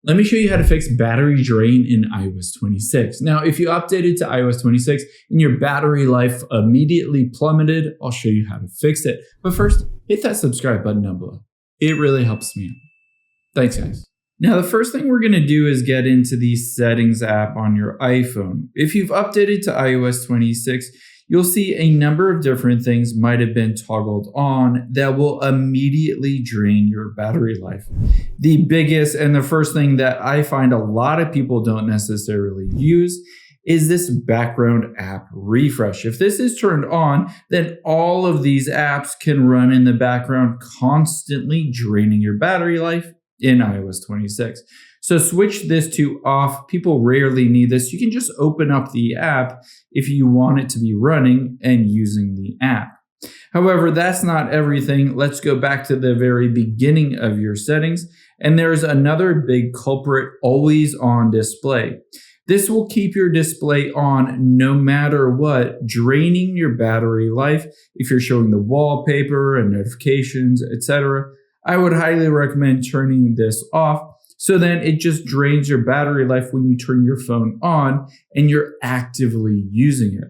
Let me show you how to fix battery drain in iOS 26. Now, if you updated to iOS 26 and your battery life immediately plummeted, I'll show you how to fix it. But first, hit that subscribe button down below. It really helps me out. Thanks, guys. Now, the first thing we're going to do is get into the Settings app on your iPhone. If you've updated to iOS 26, you'll see a number of different things might have been toggled on that will immediately drain your battery life. The biggest and the first thing that I find a lot of people don't necessarily use is this background app refresh. If this is turned on, then all of these apps can run in the background, constantly draining your battery life in iOS 26. So switch this to off. People rarely need this. You can just open up the app if you want it to be running and using the app. However, that's not everything. Let's go back to the very beginning of your settings. And there's another big culprit, always on display. This will keep your display on no matter what, draining your battery life. If you're showing the wallpaper and notifications, etc., I would highly recommend turning this off. So then it just drains your battery life when you turn your phone on and you're actively using it.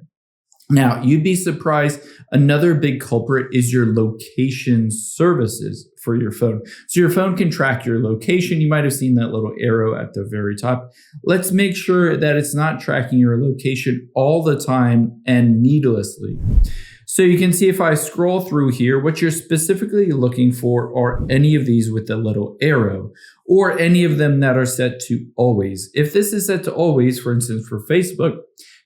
Now, you'd be surprised, another big culprit is your location services for your phone. So your phone can track your location. You might have seen that little arrow at the very top. Let's make sure that it's not tracking your location all the time and needlessly. So you can see if I scroll through here, what you're specifically looking for are any of these with the little arrow or any of them that are set to always. If this is set to always, for instance, for Facebook,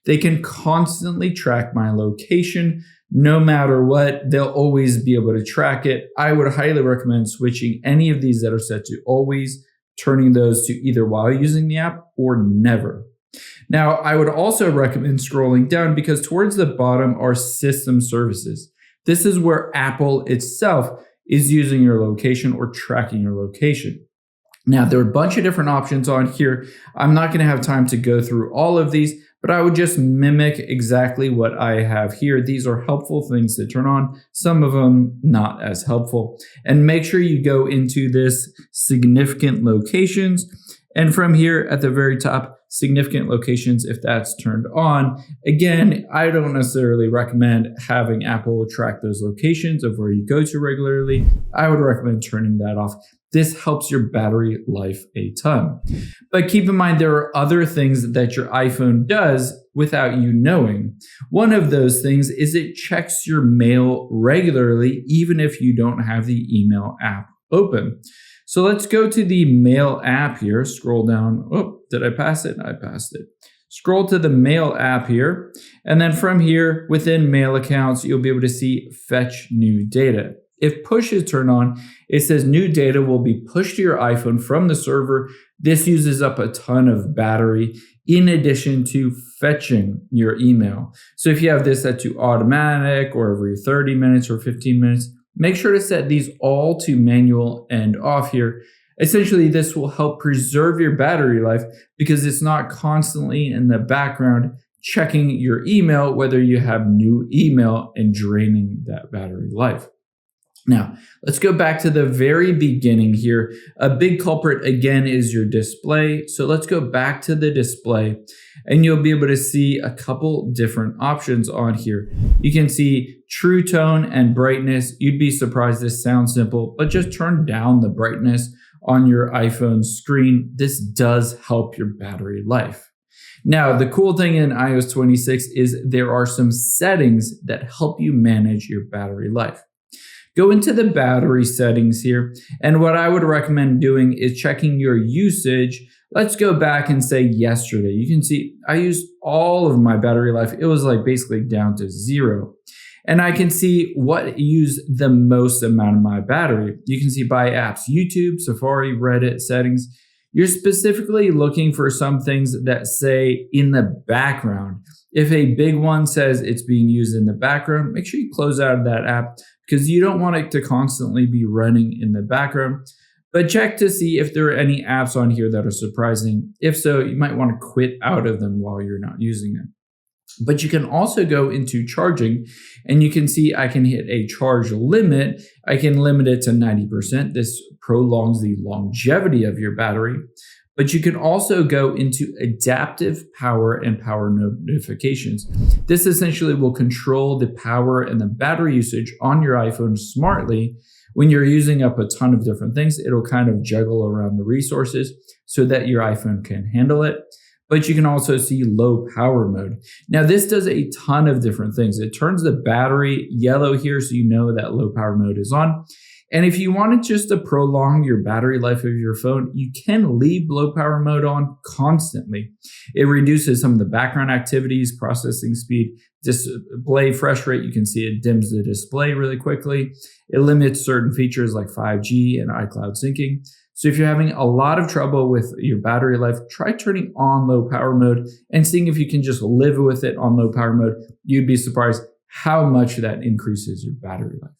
they can constantly track my location no matter what. They'll always be able to track it. I would highly recommend switching any of these that are set to always, turning those to either while using the app or never. Now, I would also recommend scrolling down because towards the bottom are system services. This is where Apple itself is using your location or tracking your location. Now, there are a bunch of different options on here. I'm not going to have time to go through all of these, but I would just mimic exactly what I have here. These are helpful things to turn on, some of them not as helpful. And make sure you go into this significant locations. And from here at the very top, significant locations, if that's turned on. Again, I don't necessarily recommend having Apple track those locations of where you go to regularly. I would recommend turning that off. This helps your battery life a ton. But keep in mind, there are other things that your iPhone does without you knowing. One of those things is it checks your mail regularly, even if you don't have the email app open. So let's go to the Mail app here. Scroll down. Oh, did I pass it? I passed it. Scroll to the Mail app here. And then from here, within Mail accounts, you'll be able to see Fetch New Data. If push is turned on, it says new data will be pushed to your iPhone from the server. This uses up a ton of battery in addition to fetching your email. So if you have this set to automatic or every 30 minutes or 15 minutes, make sure to set these all to manual and off here. Essentially, this will help preserve your battery life because it's not constantly in the background checking your email, whether you have new email and draining that battery life. Now, let's go back to the very beginning here. A big culprit, again, is your display. So let's go back to the display and you'll be able to see a couple different options on here. You can see true tone and brightness. You'd be surprised, this sounds simple, but just turn down the brightness on your iPhone screen. This does help your battery life. Now, the cool thing in iOS 26 is there are some settings that help you manage your battery life. Go into the battery settings here, and what I would recommend doing is checking your usage. Let's go back and say yesterday. You can see I used all of my battery life. It was like basically down to 0. And I can see what used the most amount of my battery. You can see by apps, YouTube, Safari, Reddit, settings. You're specifically looking for some things that say in the background. If a big one says it's being used in the background, make sure you close out of that app because you don't want it to constantly be running in the background. But check to see if there are any apps on here that are surprising. If so, you might want to quit out of them while you're not using them. But you can also go into charging and you can see I can hit a charge limit. I can limit it to 90%. This prolongs the longevity of your battery. But you can also go into adaptive power and power notifications. This essentially will control the power and the battery usage on your iPhone smartly. When you're using up a ton of different things, it'll kind of juggle around the resources so that your iPhone can handle it. But you can also see low power mode. Now, this does a ton of different things. It turns the battery yellow here so you know that low power mode is on. And if you wanted just to prolong your battery life of your phone, you can leave low power mode on constantly. It reduces some of the background activities, processing speed, display refresh rate. You can see it dims the display really quickly. It limits certain features like 5G and iCloud syncing. So if you're having a lot of trouble with your battery life, try turning on low power mode and seeing if you can just live with it on low power mode. You'd be surprised how much that increases your battery life.